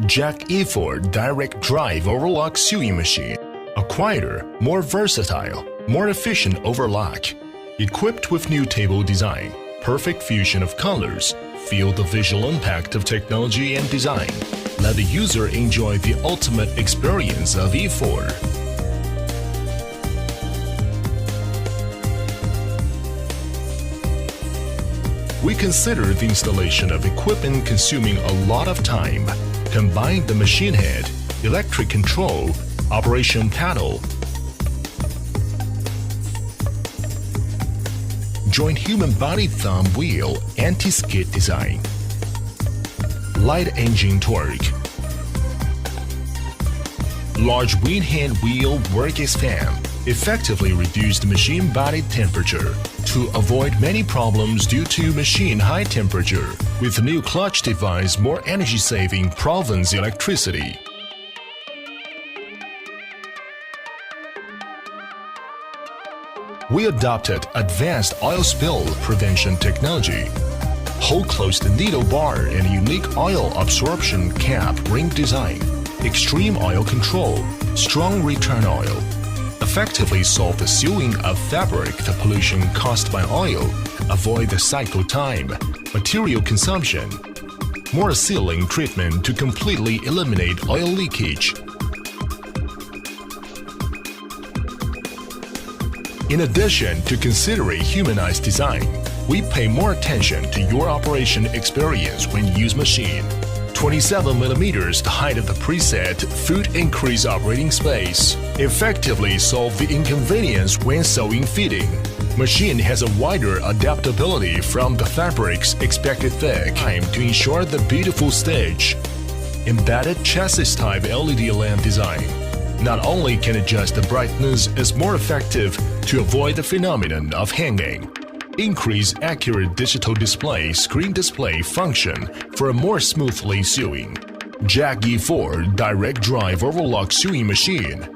Jack E4 direct drive overlock sewing machine. A quieter, more versatile, more efficient overlock. Equipped with new table design, perfect fusion of colors, feel the visual impact of technology and design. Let the user enjoy the ultimate experience of E4. We consider the installation of equipment consuming a lot of time. Combine the machine head, electric control, operation panel, joint human body thumb wheel anti-skid design, light engine torque, large wind hand wheel works fan, effectively reduce the machine body temperature to avoid many problems due to machine high temperature. With the new clutch device, more energy-saving Provence electricity. We adopted advanced oil spill prevention technology, hole-closed needle bar and unique oil absorption cap ring design, extreme oil control, strong return oil. Effectively solve the sewing of fabric, the pollution caused by oil, avoid the cycle time, material consumption, more sealing treatment to completely eliminate oil leakage. In addition to considering humanized design, we pay more attention to your operation experience when you use machine. 27mm the height of the preset foot increase operating space. Effectively solve the inconvenience when sewing fitting. Machine has a wider adaptability from the fabric's expected thick time to ensure the beautiful stitch. Embedded chassis type LED lamp design. Not only can adjust the brightness, is more effective to avoid the phenomenon of hanging. Increase accurate digital display screen display function for a more smoothly sewing. Jack E4 direct drive overlock sewing machine.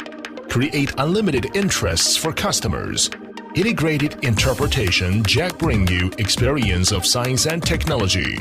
Create unlimited interests for customers. Integrated interpretation Jack bring you experience of science and technology.